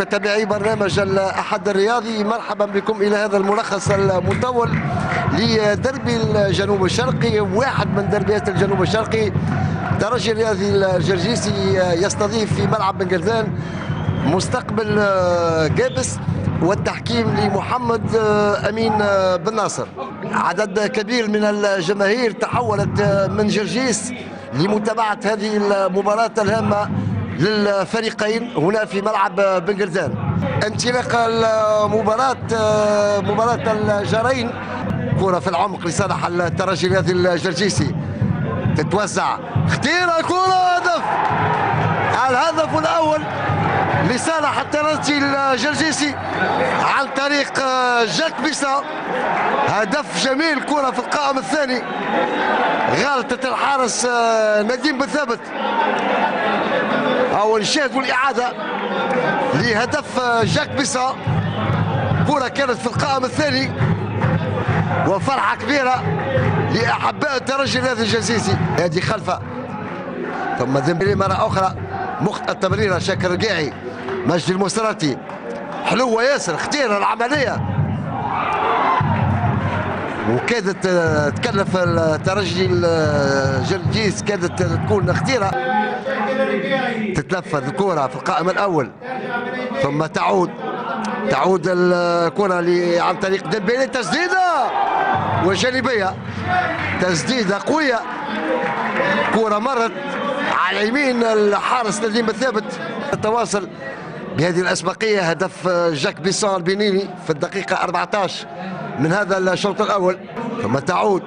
متتبعي برنامج الأحد الرياضي، مرحبا بكم إلى هذا الملخص المطول لدربي الجنوب الشرقي، واحد من دربيات الجنوب الشرقي. الترجي الرياضي الجرجيسي يستضيف في ملعب بن قردان مستقبل جابس، والتحكيم لمحمد أمين بن ناصر. عدد كبير من الجماهير تحولت من جرجيس لمتابعة هذه المباراة الهامة للفريقين هنا في ملعب بن قردان. انطلاق المباراة، مباراة الجارين، كرة في العمق لصالح الترجي الرياضي الجرجيسي، تتوزع خطيرة، كرة، هدف. الهدف الأول لصالح الترجي الجرجيسي عن طريق جاك بيسا، هدف جميل، كرة في القائم الثاني، غلطة الحارس نديم بن ثابت، أو نشاهدوا الإعادة لهدف جاك بيسا. كرة كانت في القائم الثاني، وفرحة كبيرة لأحباء الترجي الرياضي الجرجيسي. هذه خلفة، ثم ديمبلي مرة أخرى، مخطئ التمريرة شاكر القاعي، مجدي المسراتي، حلوة ياسر، خطيرة العملية، وكادت تكلف الترجي الجرجيس، كادت تكون خطيرة. تتنفذ الكرة في القائم الأول، ثم تعود الكرة عن طريق ديمبلي، تسديدة وجانبية، تسديدة قوية، كرة مرت على يمين الحارس نديم بن ثابت. التواصل بهذه الأسبقية، هدف جاك بيسان البنيني في الدقيقة 14 من هذا الشوط الأول. ثم تعود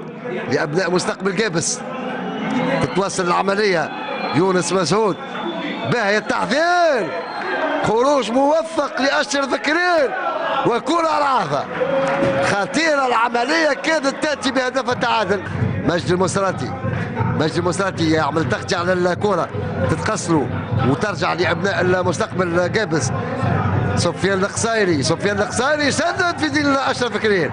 لأبناء مستقبل جابس، تتواصل العملية، يونس مسعود، باهي التحذير، خروج موفق لأشرف بكرين، وكرة رعاثة خطيرة العملية، كادت تأتي بهدف التعادل. مجدي المسراتي يعمل تغطية على الكرة، تتقصروا وترجع لأبناء المستقبل جابس. سفيان القصيري سدد في دين أشرف بكرين،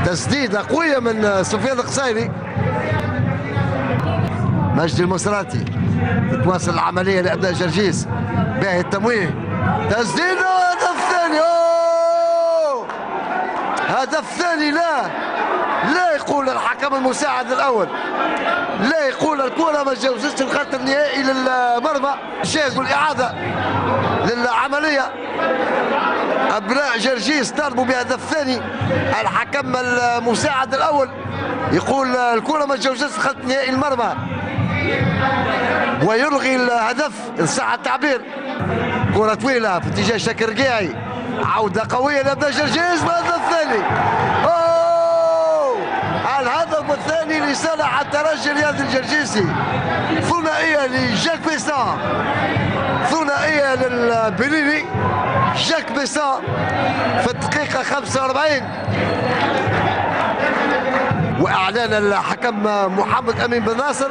تسديدة قوية من سفيان القصيري. مجدي المسراتي، تتواصل العملية لأبناء جرجيس، باهي التمويه، تسديدة، هدف ثاني. هدف ثاني، لا يقول الحكم المساعد الأول، لا يقول الكرة ما تجاوزتش الخط النهائي للمرمى. شاهدوا الإعادة للعملية، أبناء جرجيس طالبوا بهدف ثاني، الحكم المساعد الأول يقول الكرة ما تجاوزتش الخط النهائي المرمى، ويلغي الهدف إن صح التعبير. كرة طويلة في اتجاه شاكر القاعي، عودة قوية لأبناء جرجيس، الهدف الثاني. الهدف الثاني لصالح الترجي الرياضي الجرجيسي، ثنائية لجاك بيسان، ثنائية للبنيني، جاك بيسان في الدقيقة 45. واعلان الحكم محمد امين بن ناصر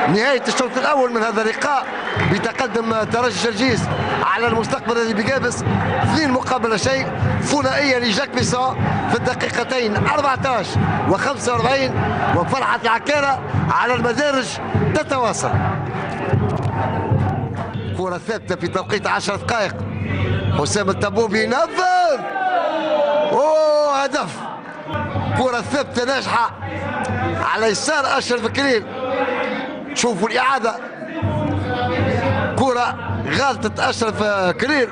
نهايه الشوط الاول من هذا اللقاء بتقدم ترجي جرجيس على المستقبل الذي بجابس 2 مقابل شيء، ثنائيه لجاك بيسان في الدقيقتين 14 و45، وفرحه العكاره على المدارج تتواصل. كره ثابته في توقيت 10 دقائق، حسام التبوبي ينفذ، هدف. كرة ثابتة ناجحة على يسار أشرف بكرين. شوفوا الإعادة، كرة غلطة أشرف كرير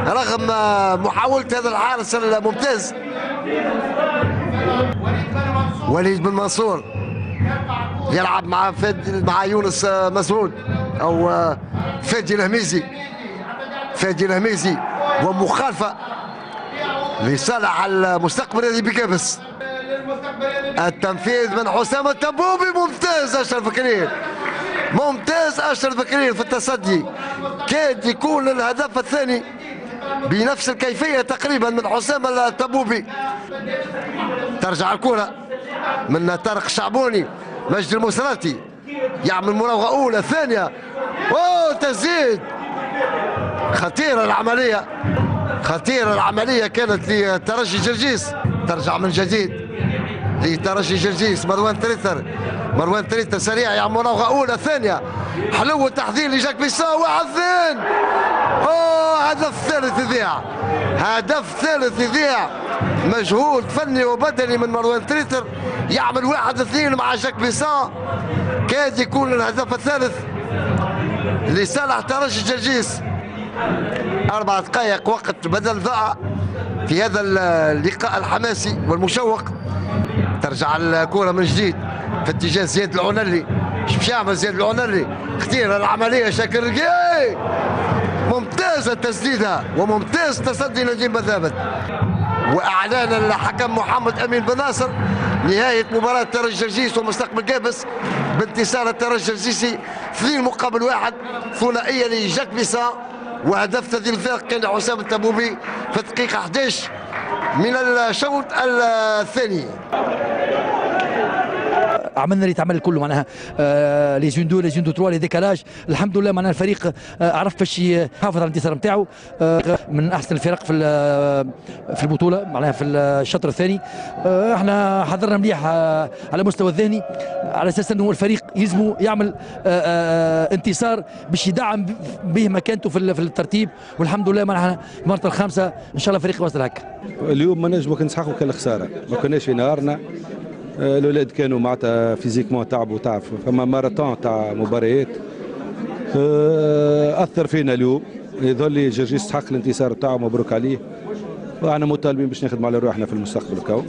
رغم محاولة هذا الحارس الممتاز وليد بن منصور، يلعب مع يونس مسعود أو فادي الهميزي، ومخالفة لصالح المستقبل الذي بكبس. التنفيذ من حسام التبوبي، ممتاز أشرف بكرير في التصدي، كاد يكون الهدف الثاني بنفس الكيفية تقريبا من حسام التبوبي. ترجع الكرة من طارق الشعبوني، مجدي المسراتي يعمل مراوغة أولى ثانية، تسديد، خطيرة العملية كانت لترجي جرجيس. ترجع من جديد لترجي جرجيس، مروان تريثر سريع، يعمل مراوغة أولى ثانية، حلو التحذير لجاك بيسان، 1-2، وهدف ثالث يضيع، هدف ثالث يضيع، مجهود فني وبدني من مروان تريتر، يعمل 1-2 مع جاك بيسان، كاد يكون الهدف الثالث لصالح ترجي الجرجيس. 4 دقائق وقت بدل ضاع في هذا اللقاء الحماسي والمشوق. ترجع الكرة من جديد في اتجاه زياد العنري. باش يعمل زياد العنري؟ اختير العملية شاكر الرقاي، ممتازة التسديدة وممتاز تصدي نجيب مثابت. واعلان الحكم محمد امين بن ناصر نهايه مباراه الترجي الجرجيسي ومستقبل قابس بانتصار الترجي الجرجيسي 2-1 ثنائيه لجاك بيسان، وهدف تذييل الفارق كان لحسام التبوبي في الدقيقه 11 من الشوط الثاني. عملنا اللي تعمل كله معناها لي زون دو 3 لي ديكالاج. الحمد لله معناها الفريق عرف باش يحافظ على الانتصار نتاعو، من احسن الفرق في البطوله معناها في الشطر الثاني. احنا حضرنا مليح على المستوى الذهني على اساس انه الفريق يلزمه يعمل انتصار باش يدعم به مكانته في الترتيب، والحمد لله معناها المرة الخامسه ان شاء الله الفريق يوصل هكا. اليوم ما نجمو نسحقوا كالخساره، ما كناش في نهارنا. الاولاد كانوا معناتها فيزيكمون تعبوا فما ماراثون تاع مباريات اثر فينا اليوم. يظل جرجيس يستحق الانتصار تاعو، مبروك عليه، واحنا مطالبين باش نخدموا على روحنا في المستقبل.